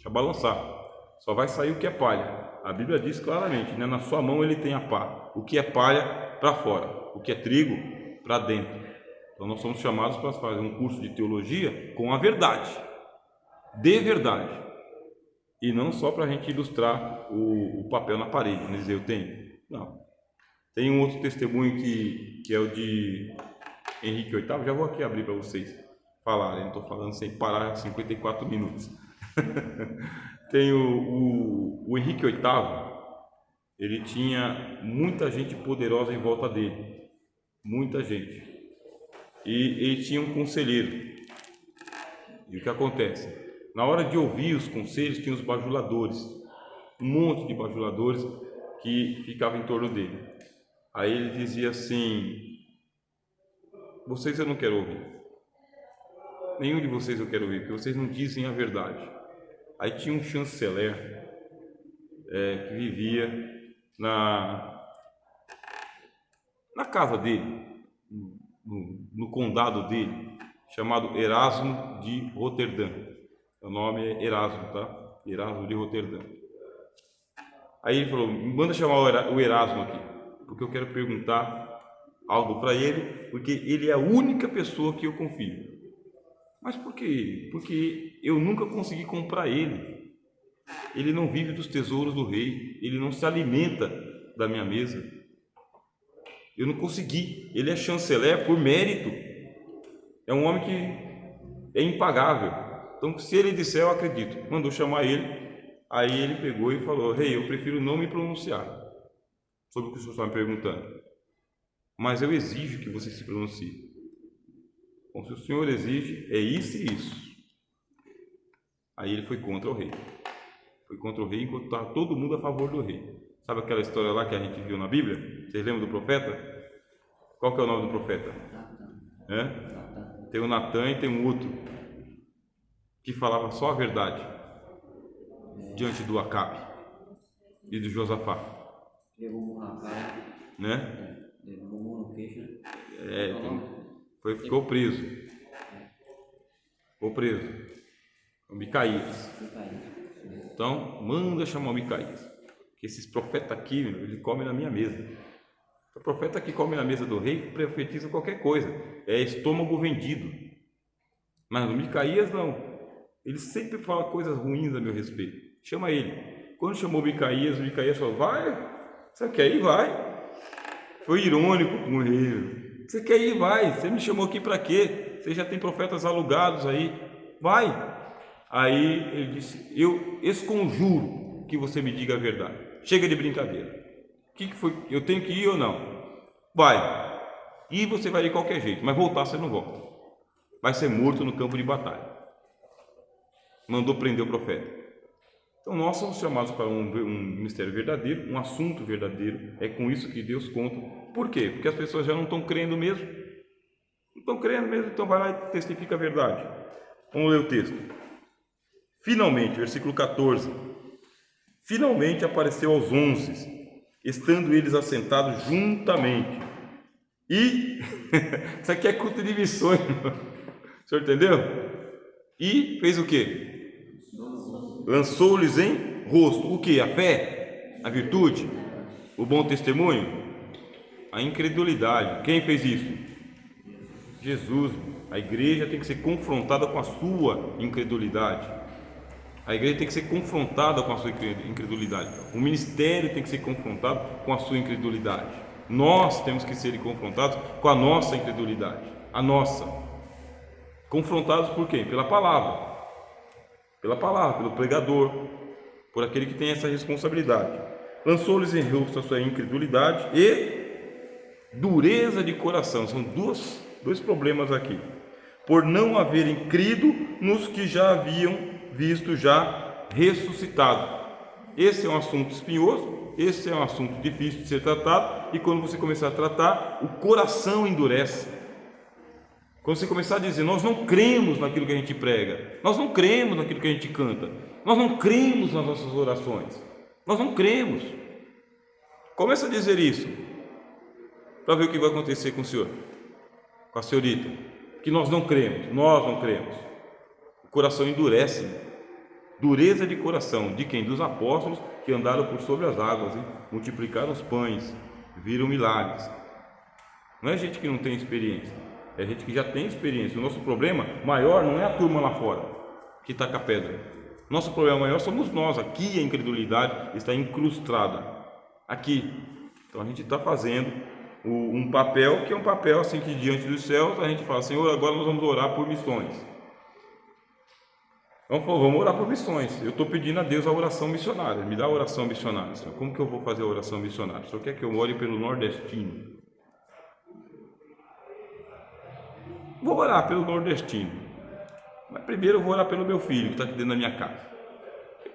deixa balançar. Só vai sair o que é palha. A Bíblia diz claramente, né? Na sua mão ele tem a pá. O que é palha, para fora. O que é trigo, para dentro. Então nós somos chamados para fazer um curso de teologia com a verdade. De verdade. E não só para a gente ilustrar o papel na parede, né? Dizer, eu tenho. Não. Tem um outro testemunho que é o de Henrique VIII. Já vou aqui abrir para vocês falarem. Não estou falando sem parar 54 minutos. Tem o Henrique VIII. Ele tinha muita gente poderosa em volta dele. Muita gente. E ele tinha um conselheiro. E o que acontece? Na hora de ouvir os conselhos, tinha os bajuladores. Um monte de bajuladores que ficavam em torno dele. Aí ele dizia assim: vocês eu não quero ouvir. Nenhum de vocês eu quero ouvir, porque vocês não dizem a verdade. Aí tinha um chanceler que vivia na casa dele, no condado dele, chamado Erasmo de Roterdã. O nome é Erasmo, tá? Erasmo de Roterdã. Aí ele falou: manda chamar o Erasmo aqui, porque eu quero perguntar algo para ele, porque ele é a única pessoa que eu confio. Mas por quê? Porque eu nunca consegui comprar ele. Ele não vive dos tesouros do rei, ele não se alimenta da minha mesa. Eu não consegui. Ele é chanceler por mérito. É um homem que é impagável. Então, se ele disser, eu acredito. Mandou chamar ele. Aí ele pegou e falou: rei, eu prefiro não me pronunciar sobre o que o senhor está me perguntando, mas eu exijo que você se pronuncie. Bom, se o senhor exige, é isso e isso. Aí ele foi contra o rei. Foi contra o rei enquanto estava todo mundo a favor do rei. Sabe aquela história lá que a gente viu na Bíblia? Vocês lembram do profeta? Qual que é o nome do profeta? Tem o Natan e tem um outro que falava só a verdade diante do Acabe e do Josafá. Né? Ficou preso. Ficou preso. O Micaías. Então, manda chamar o Micaías. Que esses profetas aqui, ele come na minha mesa. O profeta que come na mesa do rei profetiza qualquer coisa. É estômago vendido. Mas o Micaías não. Ele sempre fala coisas ruins a meu respeito. Chama ele. Quando chamou o Micaías falou: vai, você quer ir? Vai. Foi irônico com o rei. Você quer ir? Vai. Você me chamou aqui para quê? Você já tem profetas alugados aí. Vai. Aí ele disse: eu esconjuro que você me diga a verdade. Chega de brincadeira. O que foi? Eu tenho que ir ou não? Vai. E você vai de qualquer jeito, mas voltar você não volta. Vai ser morto no campo de batalha. Mandou prender o profeta. Então nós somos chamados para um ministério verdadeiro, um assunto verdadeiro. É com isso que Deus conta. Por quê? Porque as pessoas já não estão crendo mesmo. Não estão crendo mesmo, então vai lá e testifica a verdade. Vamos ler o texto. Finalmente, versículo 14. Finalmente apareceu aos 11, estando eles assentados juntamente. E isso aqui é culto de missões. O senhor entendeu? E fez o quê? Lançou-lhes em rosto o que? A fé, a virtude, o bom testemunho, a incredulidade. Quem fez isso? Jesus. A igreja tem que ser confrontada com a sua incredulidade. A igreja tem que ser confrontada com a sua incredulidade. O ministério tem que ser confrontado com a sua incredulidade. Nós temos que ser confrontados com a nossa incredulidade. A nossa. Confrontados por quem? Pela palavra. Pela palavra, pelo pregador, por aquele que tem essa responsabilidade. Lançou-lhes em rosto a sua incredulidade e dureza de coração. São dois problemas aqui. Por não haverem crido nos que já haviam visto já ressuscitado. Esse é um assunto espinhoso, esse é um assunto difícil de ser tratado, e quando você começar a tratar, o coração endurece. Quando você começar a dizer: nós não cremos naquilo que a gente prega, nós não cremos naquilo que a gente canta, nós não cremos nas nossas orações, nós não cremos. Começa a dizer isso, para ver o que vai acontecer com o senhor, com a senhorita, que nós não cremos. O coração endurece. Dureza de coração, de quem? Dos apóstolos que andaram por sobre as águas, hein? Multiplicaram os pães, viram milagres. Não é gente que não tem experiência, é gente que já tem experiência. O nosso problema maior não é a turma lá fora que taca a pedra. Nosso problema maior somos nós. Aqui a incredulidade está incrustada. Aqui. Então a gente está fazendo um papel que é um papel assim que diante dos céus a gente fala: Senhor, agora nós vamos orar por missões. Vamos orar por missões. Eu estou pedindo a Deus a oração missionária. Me dá a oração missionária, Senhor. Como que eu vou fazer a oração missionária? O Senhor quer que eu ore pelo nordestino? Vou orar pelo nordestino. Mas primeiro eu vou orar pelo meu filho que está aqui dentro da minha casa.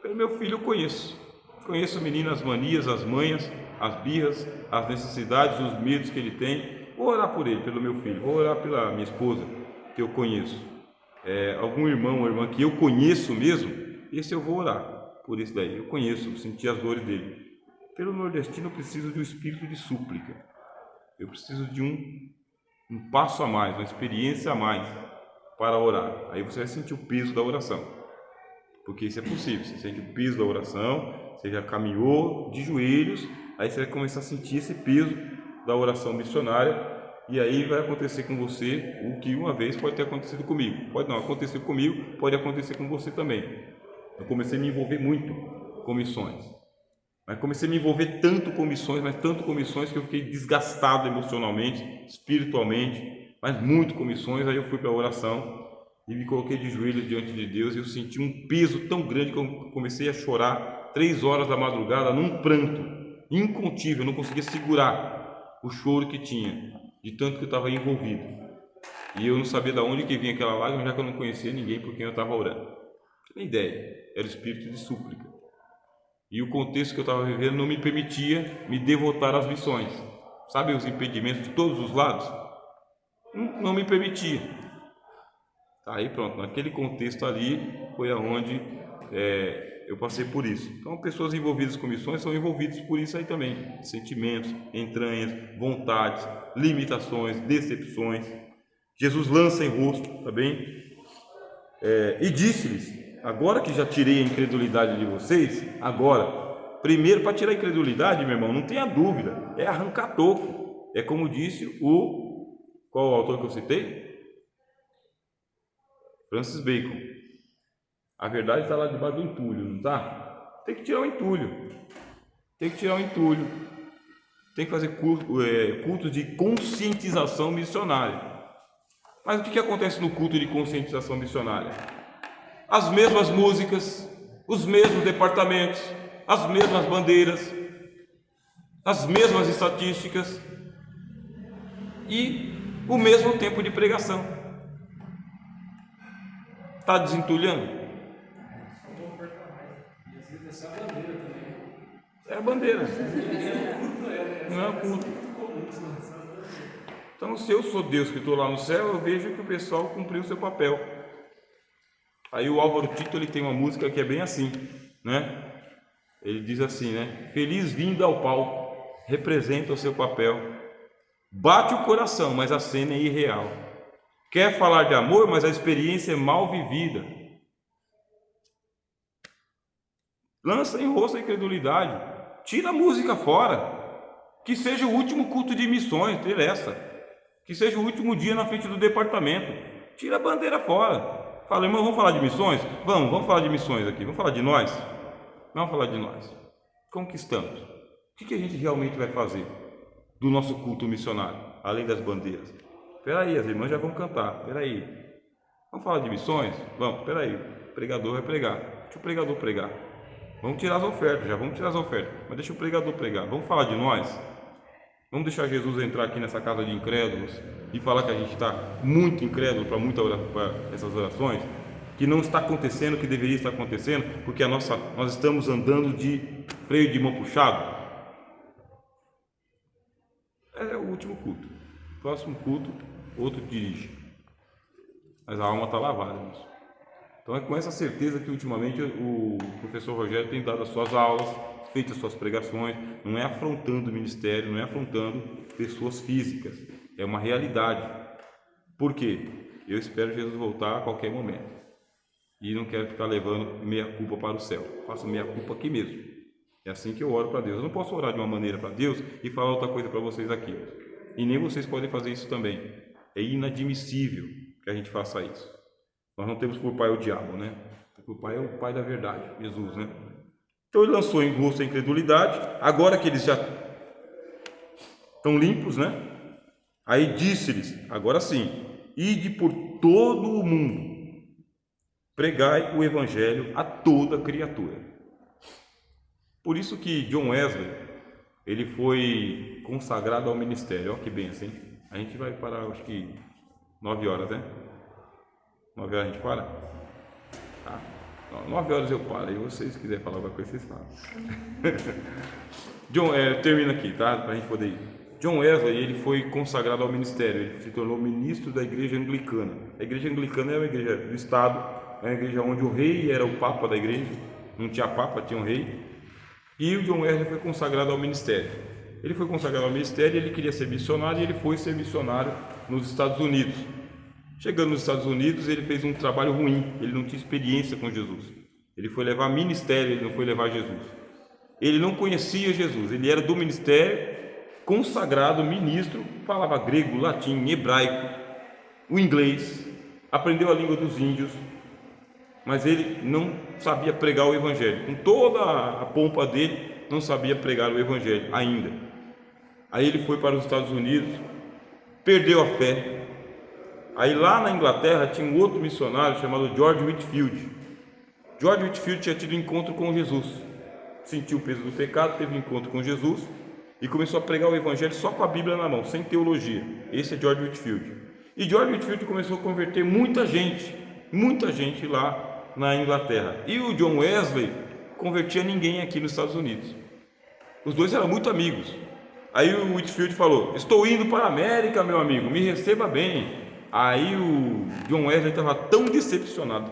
Pelo meu filho eu conheço. Conheço o menino, as manias, as manhas, as birras, as necessidades, os medos que ele tem. Vou orar por ele, pelo meu filho. Vou orar pela minha esposa, que eu conheço. Algum irmão ou irmã que eu conheço mesmo, esse eu vou orar por isso daí. Eu conheço, senti as dores dele. Pelo nordestino eu preciso de um espírito de súplica. Eu preciso de um passo a mais, uma experiência a mais para orar. Aí você vai sentir o peso da oração, porque isso é possível. Você sente o peso da oração, você já caminhou de joelhos, aí você vai começar a sentir esse peso da oração missionária. E aí vai acontecer com você o que uma vez pode ter acontecido comigo. Pode não acontecer comigo, pode acontecer com você também. Eu comecei a me envolver muito com missões. Mas comecei a me envolver tanto com missões, mas tanto com missões que eu fiquei desgastado emocionalmente, espiritualmente, mas muito com missões. Aí eu fui para a oração e me coloquei de joelhos diante de Deus e eu senti um peso tão grande que eu comecei a chorar 3 horas da madrugada num pranto incontível. Eu não conseguia segurar o choro que tinha, de tanto que eu estava envolvido. E eu não sabia de onde que vinha aquela lágrima, já que eu não conhecia ninguém por quem eu estava orando. Não tinha ideia, era o espírito de súplica. E o contexto que eu estava vivendo não me permitia me devotar às missões. Sabe os impedimentos de todos os lados? Não me permitia. Aí pronto, naquele contexto ali foi aonde eu passei por isso. Então, pessoas envolvidas com missões são envolvidas por isso aí também. Sentimentos, entranhas, vontades, limitações, decepções. Jesus lança em rosto, tá bem? E disse-lhes: agora que já tirei a incredulidade de vocês, agora, primeiro, para tirar a incredulidade, meu irmão, não tenha dúvida, é arrancar toco. É como disse qual o autor que eu citei? Francis Bacon. A verdade está lá debaixo do entulho, não está? Tem que tirar o entulho. Tem que tirar o entulho. Tem que fazer culto de conscientização missionária. Mas o que acontece no culto de conscientização missionária? As mesmas músicas, os mesmos departamentos, as mesmas bandeiras, as mesmas estatísticas e o mesmo tempo de pregação. Está desentulhando? É a bandeira. Não é o culto. Então, se eu sou Deus que estou lá no céu, eu vejo que o pessoal cumpriu o seu papel. Aí o Álvaro Tito, ele tem uma música que é bem assim, né? Ele diz assim, né? Feliz vinda ao palco, representa o seu papel. Bate o coração, mas a cena é irreal. Quer falar de amor, mas a experiência é mal vivida. Lança em rosto a incredulidade. Tira a música fora. Que seja o último culto de missões, interessa. Que seja o último dia na frente do departamento. Tira a bandeira fora. Fala, irmão, vamos falar de missões? Vamos falar de missões aqui. Vamos falar de nós? Vamos falar de nós. Como que estamos? O que a gente realmente vai fazer do nosso culto missionário, além das bandeiras? Espera aí, as irmãs já vão cantar. Espera aí. Vamos falar de missões? Vamos, espera aí. O pregador vai pregar. Deixa o pregador pregar. Vamos tirar as ofertas, já vamos tirar as ofertas. Mas deixa o pregador pregar. Vamos falar de nós? Vamos deixar Jesus entrar aqui nessa casa de incrédulos e falar que a gente está muito incrédulo para essas orações, que não está acontecendo o que deveria estar acontecendo, porque nós estamos andando de freio de mão puxado. É o último culto. Próximo culto, outro dirige. Mas a alma está lavada nisso. Então é com essa certeza que ultimamente o professor Rogério tem dado as suas aulas, feito as suas pregações, não é afrontando o ministério, não é afrontando pessoas físicas, é uma realidade. Por quê? Eu espero Jesus voltar a qualquer momento. e não quero ficar levando meia culpa para o céu. Faço meia culpa aqui mesmo. É assim que eu oro para Deus. Eu não posso orar de uma maneira para Deus e falar outra coisa para vocês aqui. E nem vocês podem fazer isso também. É inadmissível que a gente faça isso. Nós não temos por pai o diabo, né? O pai é o pai da verdade, Jesus, né? Então ele lançou em rosto a incredulidade. Agora que eles já estão limpos, né? Aí disse-lhes, agora sim, ide por todo o mundo, pregai o evangelho a toda criatura. Por isso que John Wesley, ele foi consagrado ao ministério. Olha que benção, hein? A gente vai parar, acho que 9 horas, né? 9 horas a gente para? Tá. 9 horas eu paro, e vocês quiserem falar alguma coisa, vocês falam. Termina aqui, tá? Para a gente poder ir. John Wesley, ele foi consagrado ao ministério, ele se tornou ministro da igreja anglicana. A igreja anglicana é uma igreja do estado, é uma igreja onde o rei era o papa da igreja, não tinha papa, tinha um rei. E o John Wesley foi consagrado ao ministério. Ele foi consagrado ao ministério, ele queria ser missionário e ele foi ser missionário nos Estados Unidos. Chegando nos Estados Unidos, ele fez um trabalho ruim, ele não tinha experiência com Jesus. Ele foi levar ministério, ele não foi levar Jesus. Ele não conhecia Jesus, ele era do ministério, consagrado, ministro, falava grego, latim, hebraico, o inglês, aprendeu a língua dos índios, mas ele não sabia pregar o evangelho. Com toda a pompa dele, não sabia pregar o evangelho ainda. Aí ele foi para os Estados Unidos, perdeu a fé. Aí lá na Inglaterra tinha um outro missionário chamado George Whitefield. George Whitefield tinha tido um encontro com Jesus, sentiu o peso do pecado, teve um encontro com Jesus e começou a pregar o evangelho só com a Bíblia na mão, sem teologia. Esse é George Whitefield. E George Whitefield começou a converter muita gente lá na Inglaterra. E o John Wesley convertia ninguém aqui nos Estados Unidos. Os dois eram muito amigos. Aí o Whitefield falou: estou indo para a América, meu amigo, me receba bem. Aí o John Wesley estava tão decepcionado,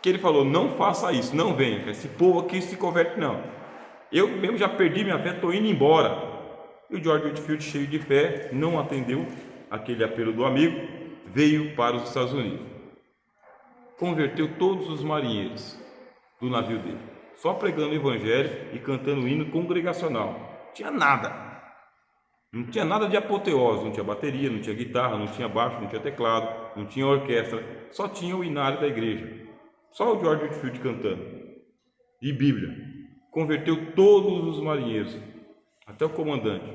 que ele falou: não faça isso, não venha, esse povo aqui se converte não. Eu mesmo já perdi minha fé, estou indo embora. E o George Whitefield, cheio de fé, não atendeu aquele apelo do amigo, veio para os Estados Unidos. Converteu todos os marinheiros do navio dele, só pregando o evangelho e cantando hino congregacional. Tinha nada. Não tinha nada de apoteose, não tinha bateria, não tinha guitarra, não tinha baixo, não tinha teclado, não tinha orquestra, só tinha o inário da igreja. Só o George Whitefield cantando. E Bíblia. Converteu todos os marinheiros, até o comandante.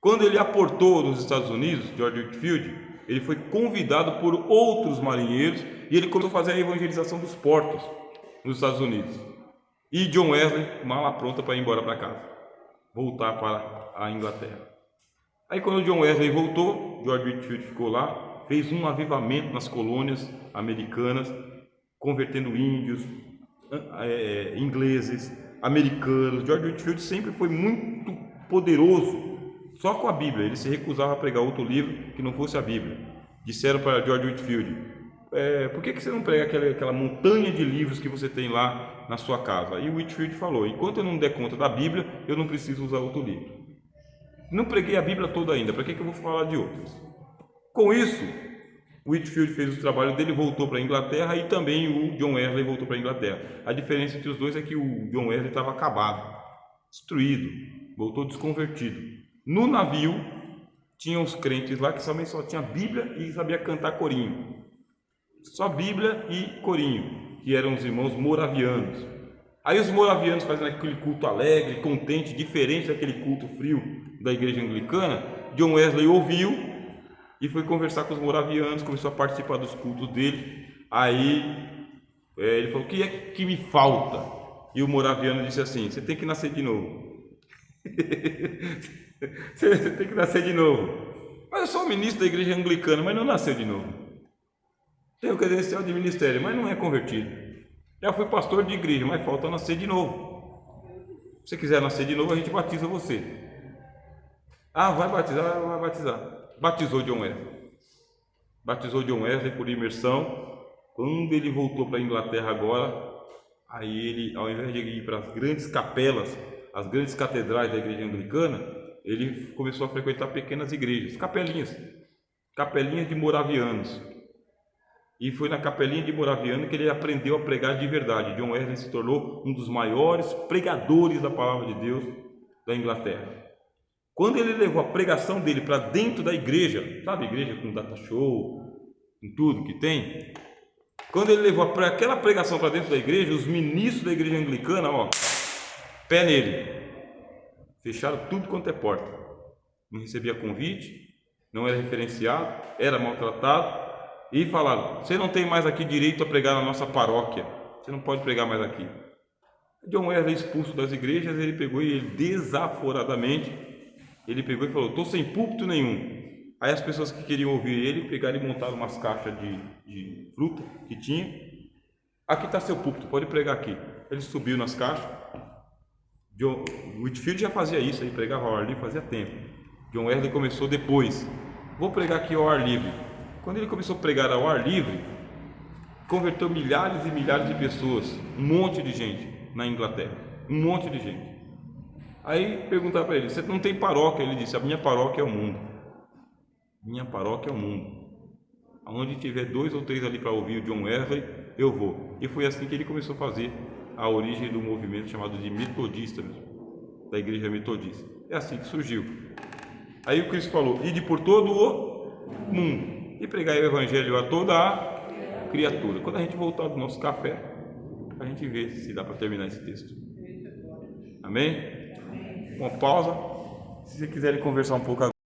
Quando ele aportou nos Estados Unidos, George Whitefield, ele foi convidado por outros marinheiros e ele começou a fazer a evangelização dos portos nos Estados Unidos. E John Wesley, mala pronta para ir embora para casa, voltar para a Inglaterra. Aí quando o John Wesley voltou, George Whitefield ficou lá, fez um avivamento nas colônias americanas, convertendo índios, ingleses, americanos. George Whitefield sempre foi muito poderoso, só com a Bíblia. Ele se recusava a pregar outro livro que não fosse a Bíblia. Disseram para George Whitefield: por que você não prega aquela montanha de livros que você tem lá na sua casa? E o Whitefield falou: enquanto eu não der conta da Bíblia, eu não preciso usar outro livro. Não preguei a Bíblia toda ainda, para que eu vou falar de outras? Com isso, o Whitefield fez o trabalho dele, voltou para a Inglaterra, e também o John Wesley voltou para a Inglaterra. A diferença entre os dois é que o John Wesley estava acabado, destruído, voltou desconvertido. No navio, tinha os crentes lá que também só tinha Bíblia e sabia cantar corinho. Só Bíblia e corinho, que eram os irmãos moravianos. Aí os moravianos fazendo aquele culto alegre, contente, diferente daquele culto frio da igreja anglicana. John Wesley ouviu e foi conversar com os moravianos, começou a participar dos cultos dele. Aí ele falou: o que é que me falta? E o moraviano disse assim: você tem que nascer de novo. Você tem que nascer de novo. Mas eu sou ministro da igreja anglicana, mas não nasceu de novo. Tenho credencial de ministério, mas não é convertido. Já fui pastor de igreja, mas falta nascer de novo. Se você quiser nascer de novo, a gente batiza você. Ah, vai batizar. Batizou John Wesley. Batizou John Wesley por imersão. Quando ele voltou para a Inglaterra agora, aí ele, ao invés de ir para as grandes capelas, as grandes catedrais da igreja anglicana, ele começou a frequentar pequenas igrejas, capelinhas de moravianos. E foi na Capelinha de Moraviano que ele aprendeu a pregar de verdade. John Wesley se tornou um dos maiores pregadores da palavra de Deus da Inglaterra. Quando ele levou a pregação dele para dentro da igreja, sabe, igreja com data show, com tudo que tem, quando ele levou aquela pregação para dentro da igreja, os ministros da igreja anglicana, ó, pé nele, fecharam tudo quanto é porta, não recebia convite, não era referenciado, era maltratado, e falaram: você não tem mais aqui direito a pregar na nossa paróquia, você não pode pregar mais aqui. John Wesley, expulso das igrejas, ele pegou e desaforadamente, ele pegou e falou: estou sem púlpito nenhum. Aí as pessoas que queriam ouvir ele pegaram e montaram umas caixas de fruta que tinha. Aqui está seu púlpito, pode pregar aqui. Ele subiu nas caixas. John Whitefield já fazia isso, ele pregava ao ar livre fazia tempo. John Wesley começou depois. Vou pregar aqui ao ar livre. Quando ele começou a pregar ao ar livre, converteu milhares e milhares de pessoas, um monte de gente na Inglaterra, um monte de gente. Aí perguntaram para ele: você não tem paróquia? Ele disse: a minha paróquia é o mundo. Minha paróquia é o mundo. Aonde tiver 2 ou 3 ali para ouvir o John Wesley, eu vou. E foi assim que ele começou a fazer a origem do movimento chamado de metodista mesmo, da igreja metodista. É assim que surgiu. Aí o Cristo falou: ide por todo o mundo e pregai o evangelho a toda a criatura. Quando a gente voltar do nosso café, a gente vê se dá para terminar esse texto. Amém? Uma pausa. Se vocês quiserem conversar um pouco agora.